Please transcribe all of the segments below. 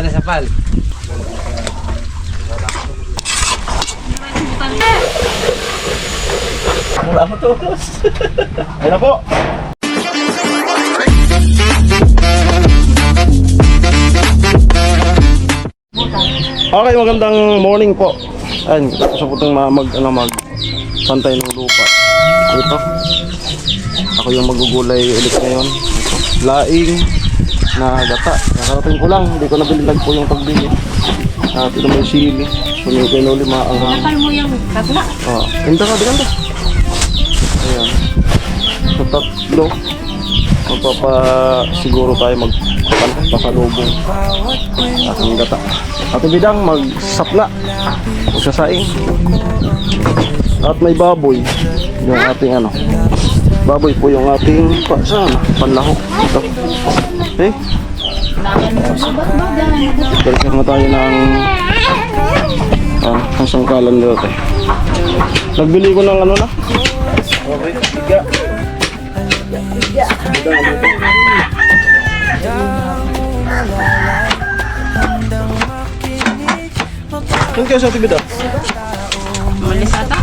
Wala na sa pal. Wala mo tulos. Ayun na po. Okay, magandang morning po. Ayun, gusto ko itong mag-pantay ng lupa. Ito. Ako yung magugulay ulit ngayon. Ito. Laing na gata. Nakarating ko lang. Hindi ko nabililag po yung pagbili. At ito may sili. Sumikay na ulit maanghang. Nakal mo yung kasla. Ganda ka, ganda. Ayan. Sa tatlo, magpapasiguro tayo magpasalubong aking gata. At bidang magsapla, magsasaing. At may baboy, yung ating baboy po yung ating panlahok. Ito. Okay. Balikan na tayo ng sangkalan nito tayo. Nagbili ko ng na. Okay, tiga. Saan kayo sa tibida? Malis ata.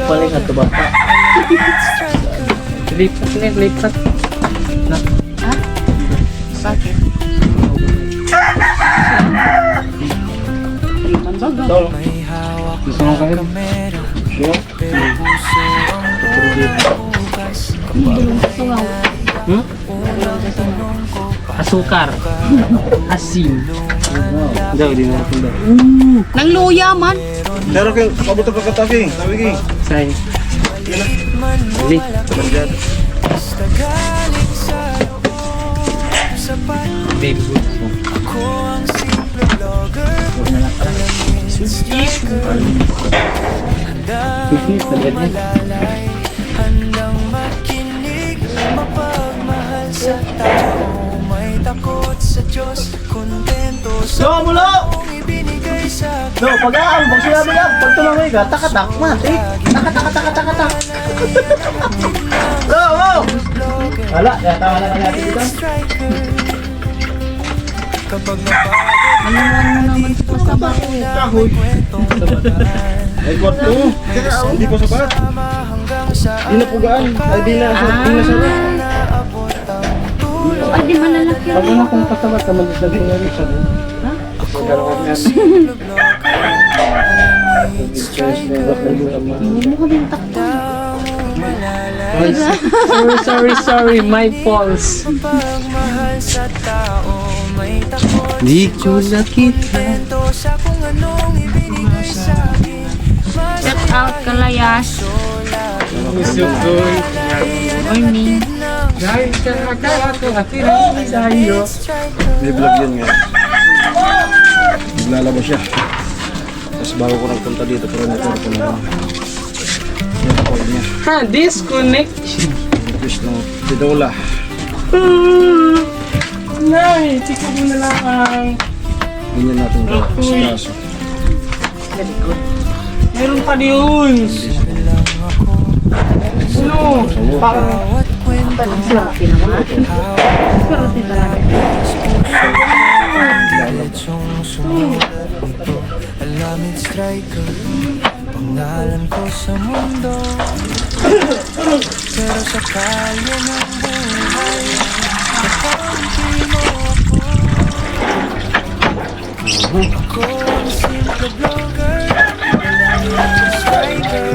Paling ato ba? Lipat. Ha? Bakit? Tol. Gusto mo kayo? Sure. Asukar. Asin. Daw, di na natin daw. Nang luya man. Pero kung pabuto ka kataki, sabi ki. Say. Hindi. Baby good. Handang makinig, mapagmahal sa tao, may takot sa Diyos, kontento sa taong ibinigay sa akin. No, pag-aam, pag sinabi lang, pag tumamay ka, takatak, matik. Takatak. Oo! Wala, kaya tawa na natin dito. Kapag napagod, Ano naman sa kasaba ko. Kahoy. Ay, kwarto. Hindi pa sapat. hanggang sa Di na pugaan. Ay, di na sarap. naabot ang tulong. Ay, di malalaki. Pag na kung pasabat naman sa sabi nga rin siya. Hindi mo kami takto. Sorry, my faults. Pagmahal sa tao, may takot Di ko nakita. kontento sa kung anong ibinigay sa akin. Check out Kalayas. Morning. Guys, kakakala ko atin sa'yo. May vlog yan nga. Naglalaba siya. Tapos bago ko nagpunta dito, pero natin ko na yung call niya. Ha, disconnect. Fish ng tidola. Nay, tiko mo na lang. Ganyan natin ito. Sikaso. Meron pa yun. Ano? Parang Bawat kwento diretsong sumuko. Alamid striker, pangalan ko sa mundo. Pero sa kalye ng buhay, kakampi mo ako. Ako ang simple vlogger, alamid striker.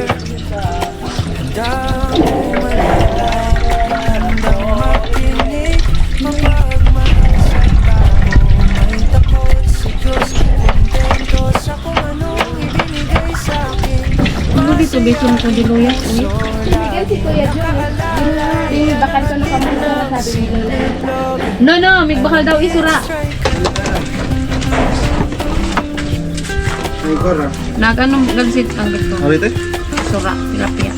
Handang umalalay, handang makinig, mapagmahal sa tao, may takot sa Diyos, kontento sa kung anong ibinigay sa akin. Ano dito, beson ko di luya? Bigyan si Kuya John. Bakal ko na kamulo, sabi ni Lola. No, may bakal daw isura. Naganong gagsit ang gusto. Arite? Isura, tilapia.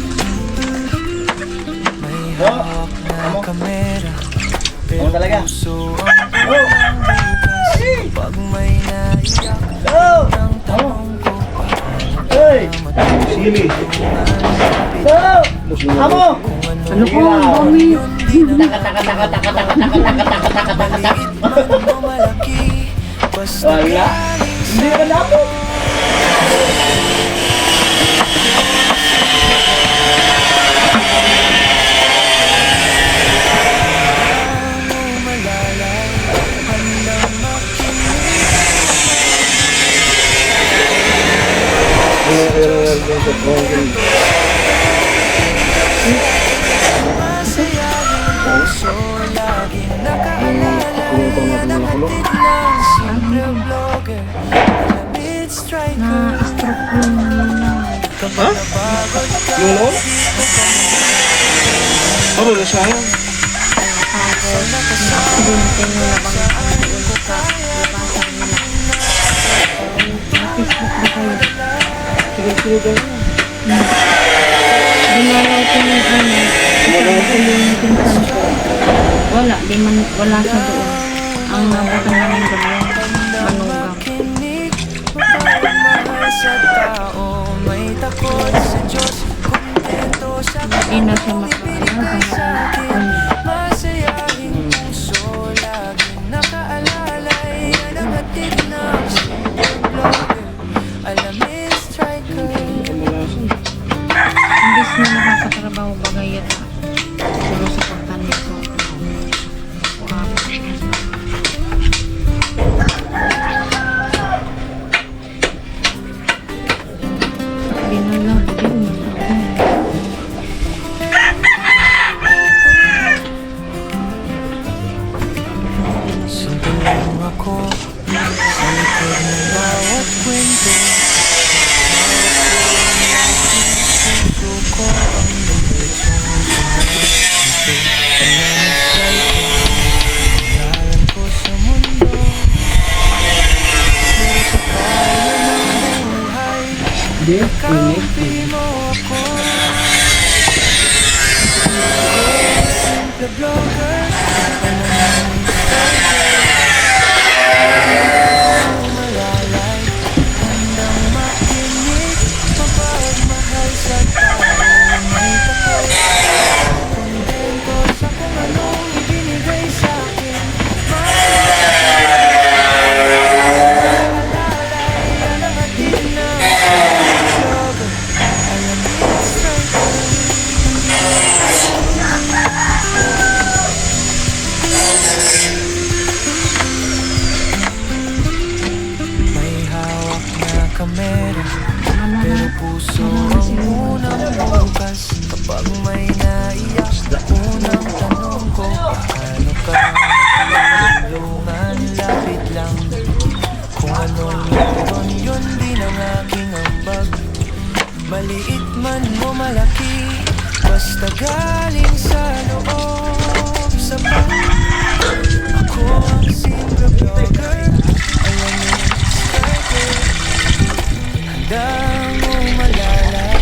May hawak na kamera, Ano talaga? puso ang unang bukas. Pag may naiyak ng taong ko pa, Hey! Gili. Amo! Ano po, dami. Wala. Hindi ka na ako. Na-stroke yung Ha? Yung noon? Ano na siya? aksidente nyo labang ang doon sa labasan nila. Na-Facebook na kayo. Dinalaw ko yung yung pinsan ko. Wala siya doon. Ang nabutan namin doon yung manugang. Hindi na siya makaalaga. Imbis na nakakatrabaho bagay yata. Siguro sa pagtanim ko. Binalaw din. Sundin mo ako sa likod ng bawat kwento. Puso ko ang lumitsong sumito. Pangalan ko sa mundo. Pero sa kaya ng buhay, kakampi mo ako. Simple vlogger. Kamera, pero puso ang unang bukas. Kapag may naiyak, unang tanong ko, paano ka matulungan? Lapit lang, kung anong meron yun din ang aking ambag. Maliit man o malaki, basta galing sa loob. Sa pag ako ang simple vlogger, alam mo, striker. Handang mo malalay,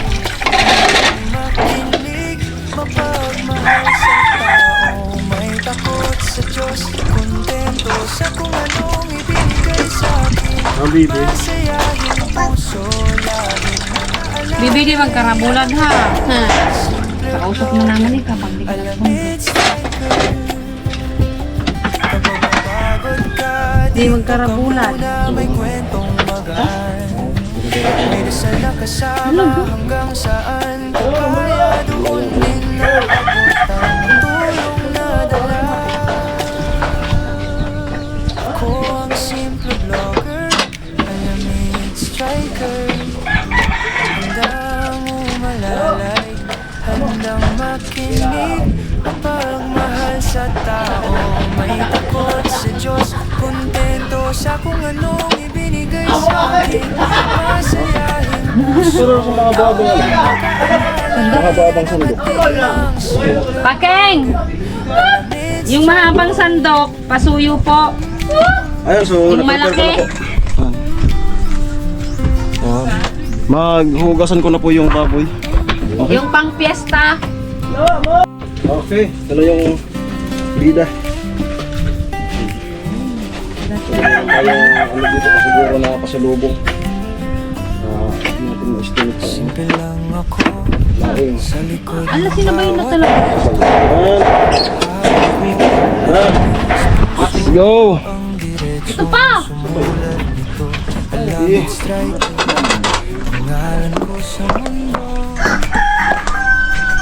makinig, mapagmahal sa tao. May takot sa Diyos, kontento sa kung anong ibinigay sa akin. Masayahin puso, lagi na naalala. Bibi, di magkarabulan ha. Kausap mo naman eh kapag di ka Alam nagpunta. it's striker. Kapag mapagod ka, Di magkarabulan. muna may kwentong magaan. May dasal na kasama hanggang saan kaya doon din naabot ang tulong na dala. Ako ang simple vlogger, alam it's striker. Handang umalalay, handang makinig, mapagmahal sa tao. May takot sa Diyos, kontento sa kung anong ibinigay sa akin. Masayahin Pero sa mga babang mga babang sandok. Pakeng! Yung mahabang sandok, pasuyo po. Ayun, so Yung malaki. Maghugasan ko na po yung baboy. Okay. Yung pang piyesta. Okay, ano yung bida? Tayong ano dito pa siguro na pasalubong. Natin estimate pa. Simple lang ako Laing. sa likod Ala, sinabayin na talaga. Let's go! ang diretsyo. Ito pa! Sumulat nito, alam it's striker. Pangalan ko sa mundo,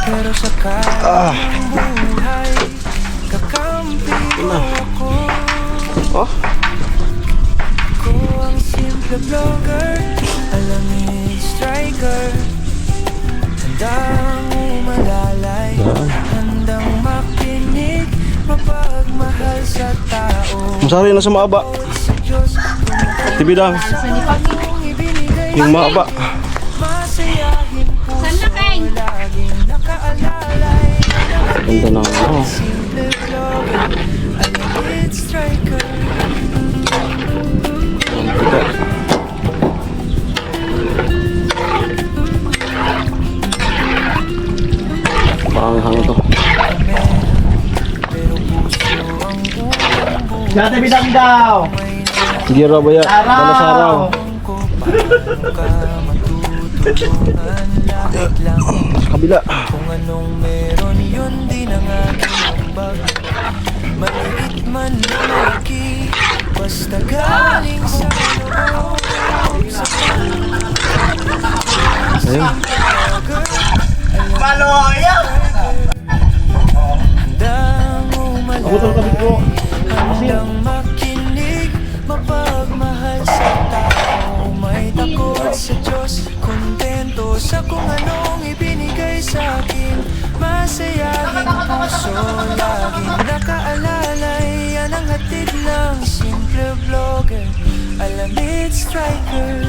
pero sa kanyang buhay, kakampi mo ako. Oh, Ako ang simple vlogger, alam it's striker. Handang umalalay, handang makinig, mapagmahal sa tao. masari na sa maaba. Sa Diyos, Tibidang, kung ibinigay, yung maaba. masayahin puso, Saan na, Keng? laging nakaalalay. Ganda na ano. Simple vlogger, alam it's striker. Paranghang ito. Pero puso ang unang buhay. Dati bidang daw. Hindi raw ba yan? Balas araw. Ko paano ka matutunan, lakit lang Kabila. kung anong meron yun din ang aking bag. Maliit man o malaki, basta galing sa loob. Sa Ayun. handang umalay, handang makinig, mapagmahal sa tao, may takot sa Diyos, kontento sa kung anong ibinigay sa akin, masayahin puso, laging nakaalalay, yan ang hatid ng simple vlogger, alam it's striker.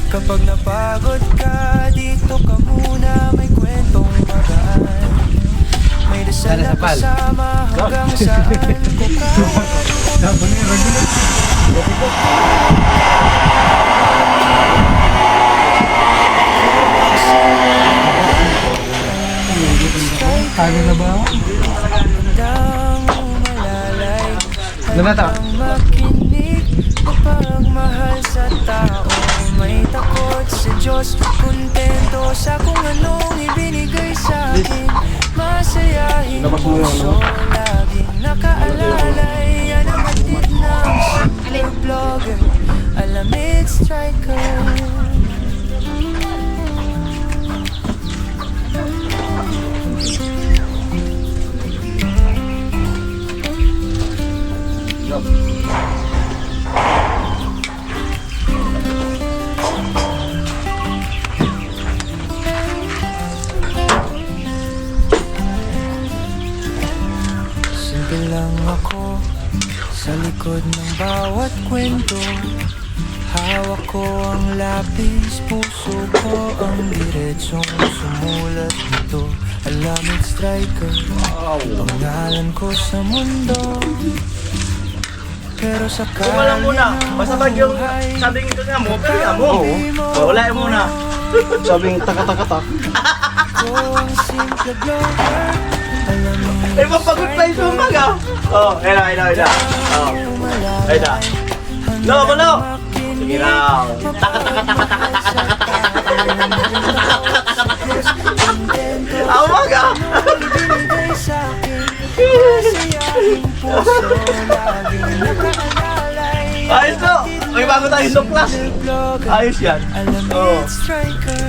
Kapag napagod ka, dito ka muna, may kwentong magaan. May dasal na kasama hanggang saan ko kaya. Kano na ba? Handang umalalay, Lumata. handang makinig, mapagmahal sa tao, may takot sa Diyos, kontento sa kung anong ibinigay sa akin, masayahin puso, laging nakaalalay, yan ang hatid ng simple vlogger, alam it's striker. Simple lang ako sa likod ng bawat kwento. Hawak ko ang lapis, puso ko ang diretsong sumulat nito. Alam it's striker, pangalan ko sa mundo. Pero sa kanya muna. Basta pag yung sabing ito niya mo, pero yan mo. Wala yung muna. Sabing taka-taka-tak. Ako ang simple vlogger, alam Eh, mapagod pa yung sumag ah. Oh, ayun na. Oh, ayun na. No, malo. Sige raw. Awag ah. ibinigay sa akin, masayahin puso, laging nakaalalay. Ayos to. May bago tayo sa class. Vlogger, Ayos yan. alam Oh. it's striker.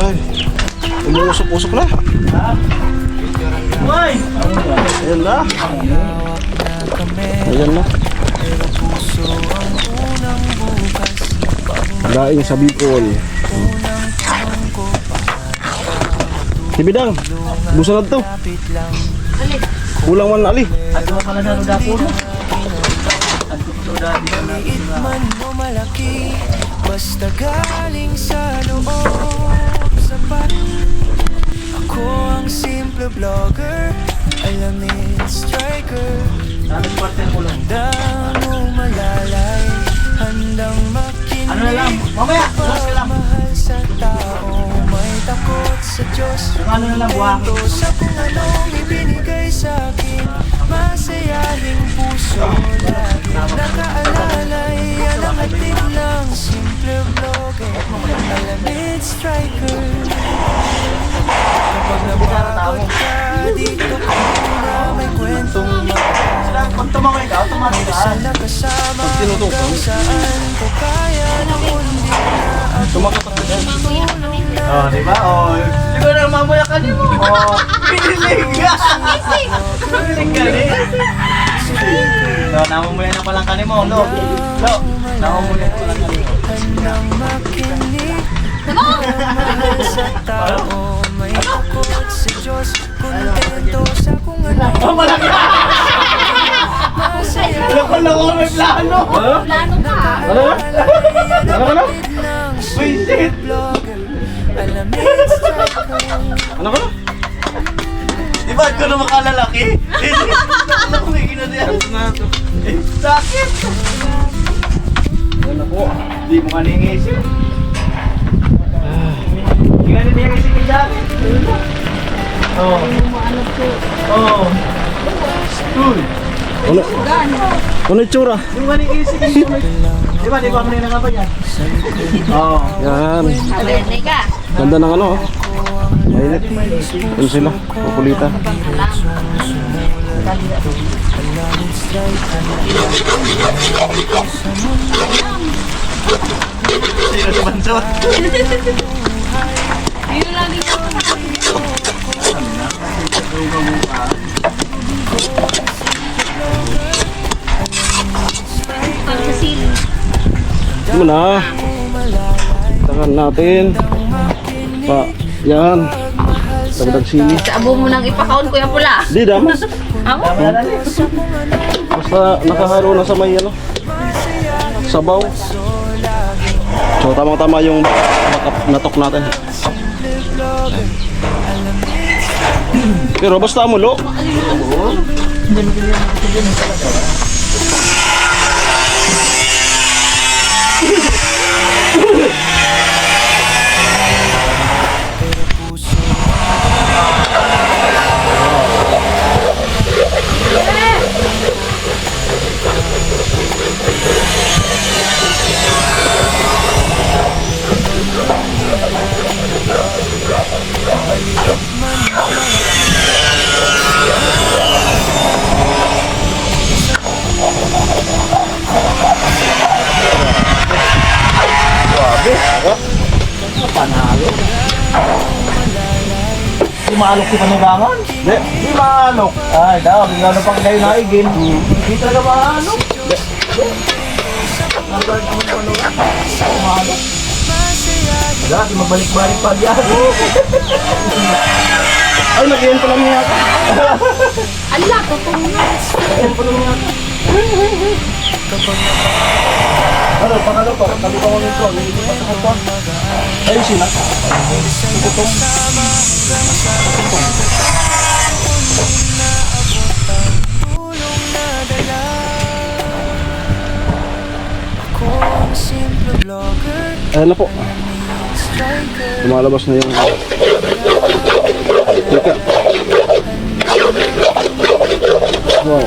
Ay. Umuusok-usok na. Hoy! Ayan na. Hawak na kami, Ayan na. pero puso ang unang bukas. Laing sa Bicol. Unang tanong ko, Tibidang, busalad to. kapit lang. Kulang man ali. At mo pala sa luda po. Maliit man o malaki, basta galing sa loob. Sapat, ako ang simple vlogger, alam it's striker. Sabi partner ko lang. Handang umalalay, handang makinig, Ano na lang? Mamaya, bukas ka lang. mahal sa tao, may takot sa Diyos. Ano na lang, buwak. Kontento sa kung anong ibinigay sa akin, masayahing puso, laging nakaalalay, yan Minsan nakasama hanggang saan ko kaya noon di na Tumakatak ka dyan. Oh, di ba? Oh, di ba na mamaya ka niyo? Oh, pinilig ka. Pinilig ka rin. So, namumuya na palang kanin mo, Lo. Lo, namumuya na palang kanin mo. handang makinig sa tao may takot sa Diyos kontento sa kung ano Oh, malaki! masaya Alam ko na kung may plano. Plano ka. Ano na? Ano ka na? ng Wait, shit. vlogger alamin sa Ano ka na? Di ba ko na makalalaki? Ano kung may ginagawa? Sakit! Ano po? Di mo kaningisip. Ginagawa niya kasi kay Jackie. Oh. Oh. Uy. Ano? Ano itsura? Yung kaningisip. Di ba ako na yung nangapan yan? Oo. Yan. Abay ka. Ganda ng ano. Mainit. Ano sila? Kukulitan. Sino si Bansot? Dito lagi ko. Pagkasili. Ano na? Tangan natin. Pa. Yan. Dagdag sili. Abo mo nang ipakaon Kuya Pula. Di damas. Ako? Basta nakahalo na sa may ano. Sabaw. So tamang-tama yung natok natin. Pero basta amulo. Di maalok si Panugangan? Di. Di maalok. Ay, daw. Gano'n pang kayo naigin. Di talaga maalok. Nagkaroon naman ng Panugangan. Maalok. Dati magbalik-balik pa diyan. Ay, lagyan pa lang niya. Ala, totoo na. Ano, pangalo pa. Kami pa kami ito. Hindi pa sa kapwa. Ayun sila. Tutong. tulong na dala ako ang simple vlogger Ayan na po. striker Lumalabas na yung teka. Wow.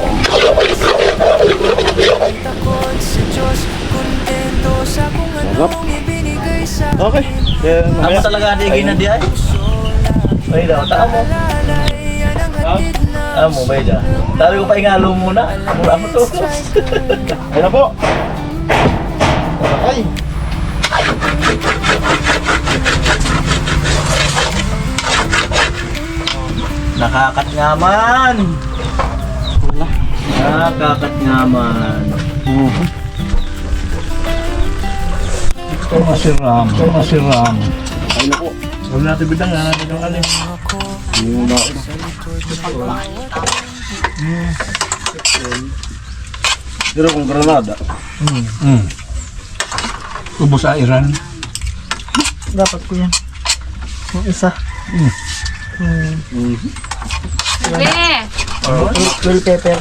takot sa Diyos kontento sa kung Sarap. anong ibinigay sa Okay. Kaya Ako mamaya. talaga naigin na diyan. Ay, daw. Taan mo. lalay yan ang hatid na Taan mo, ba dyan? Sabi ko pa ingalo muna. Mura mo to. Ayan na po. Ay. Nakakat nga man. Wala. Nakakat nga man. Ito masiram. Ito masiram. Ayun na po. Huwag natin bidang nga natin yung alim. Yung na. Pero kung granada. Ubus sa Iran. Dapat ko yan. Yung isa. Be. Bell pepper.